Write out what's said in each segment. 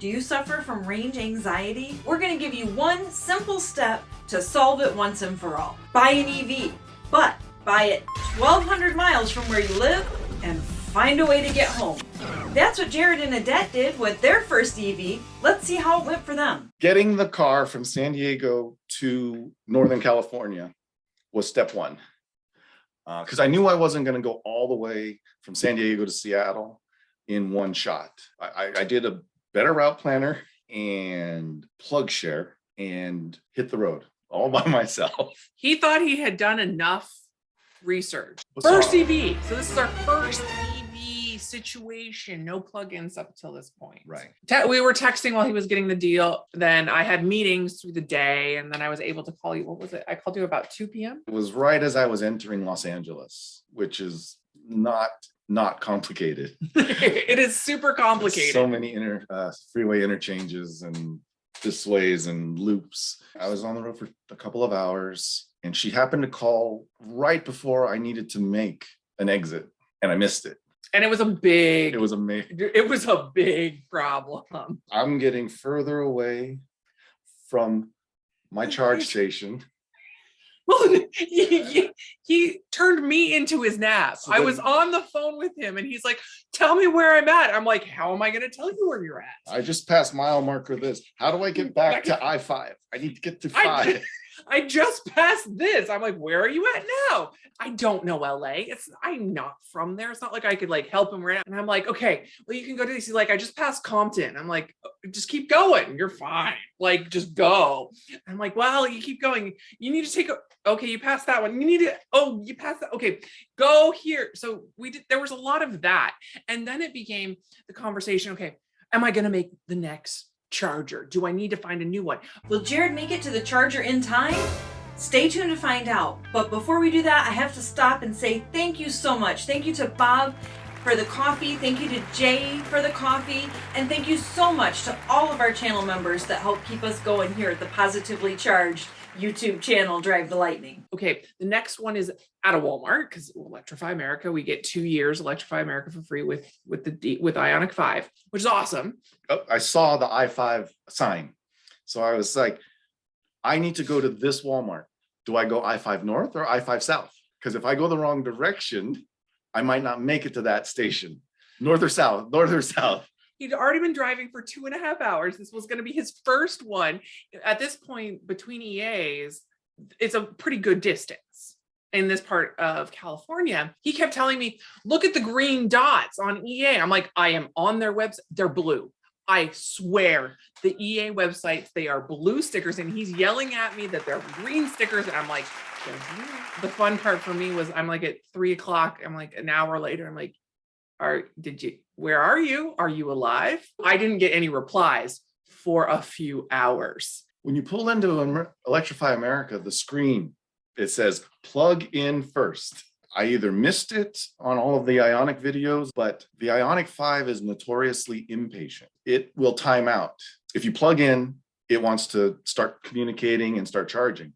Do you suffer from range anxiety? We're going to give you one simple step to solve it once and for all. Buy an EV, but buy it 1,200 miles from where you live and find a way to get home. That's what Jared and Adette did with their first EV. Let's see how it went for them. Getting the car from San Diego to Northern California was step one. Because I knew I wasn't going to go all the way from San Diego to Seattle in one shot. I did a better route planner and plug share and hit the road all by myself. He thought he had done enough research. First EV. So this is our first EV situation. No plugins up until this point. Right. We were texting while he was getting the deal. Then I had meetings through the day, and then I was able to call you. What was it? I called you about 2 p.m. It was right as I was entering Los Angeles, which is not complicated. It is super complicated. So many freeway interchanges and this ways and loops. I was on the road for a couple of hours, and she happened to call right before I needed to make an exit, and I missed it. And it was a big problem. I'm getting further away from my charge station. Well, he turned me into his nap. So I was on the phone with him, and he's like, tell me where I'm at. I'm like, how am I going to tell you where you're at? I just passed mile marker this. How do I get back to I-5? I need to get to 5. I just passed this. I'm like, where are you at now? I don't know LA. I'm not from there. It's not like I could like help him right now. And I'm like, okay, well, you can go to this. He's like, I just passed Compton. I'm like, just keep going. You're fine. Like, just go. I'm like, well, you keep going. You need to take okay, you passed that one. You passed that. Okay, go here. So there was a lot of that. And then it became the conversation. Okay, am I going to make the next charger? Do I need to find a new one? Will Jared make it to the charger in time? Stay tuned to find out. But before we do that, I have to stop and say thank you so much. Thank you to Bob for the coffee. Thank you to Jay for the coffee. And thank you so much to all of our channel members that help keep us going here at the Positively Charged YouTube channel, Drive the Lightning. Okay, the next one is at a Walmart, because Electrify America, we get 2 years Electrify America for free with Ioniq 5, which is awesome. Oh, I saw the I-5 sign. So I was like, I need to go to this Walmart. Do I go I-5 North or I-5 South? Because if I go the wrong direction, I might not make it to that station. North or south, north or south. He'd already been driving for 2.5 hours. This was going to be his first one. At this point, between EAs, it's a pretty good distance in this part of California. He kept telling me, look at the green dots on EA. I'm like, I am on their website. They're blue. I swear, the EA websites, they are blue stickers, and he's yelling at me that they're green stickers. And I'm like, the fun part for me was I'm like at 3 o'clock. I'm like an hour later. I'm like, where are you? Are you alive? I didn't get any replies for a few hours. When you pull into Electrify America, the screen, it says plug in first. I either missed it on all of the Ioniq videos, but the Ioniq 5 is notoriously impatient. It will time out. If you plug in, it wants to start communicating and start charging.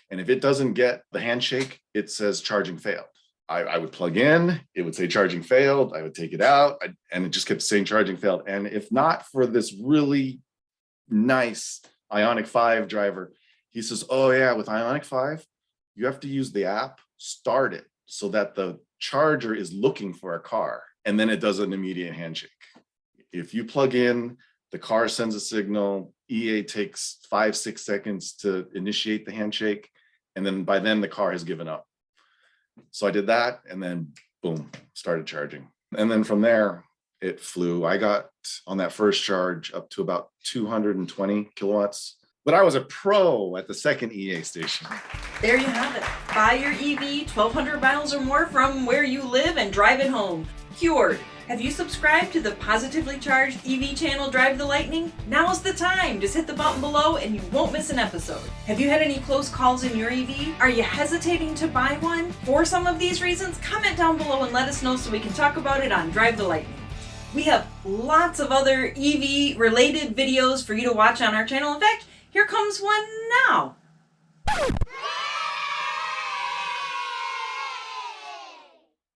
And if it doesn't get the handshake, it says charging failed. I would plug in, it would say charging failed. I would take it out, and it just kept saying charging failed. And if not for this really nice Ioniq 5 driver, he says, oh yeah, with Ioniq 5, you have to use the app, start it, so that the charger is looking for a car, and then it does an immediate handshake. If you plug in, the car sends a signal, EA takes 5-6 seconds to initiate the handshake, and then by then the car has given up. So I did that, and then boom, started charging. And then from there, it flew. I got on that first charge up to about 220 kilowatts, but I was a pro at the second EA station. There you have it. Buy your EV 1,200 miles or more from where you live and drive it home. Cured. Have you subscribed to the Positively Charged EV channel, Drive the Lightning? Now's the time. Just hit the button below and you won't miss an episode. Have you had any close calls in your EV? Are you hesitating to buy one? For some of these reasons, comment down below and let us know so we can talk about it on Drive the Lightning. We have lots of other EV related videos for you to watch on our channel. In fact, here comes one now.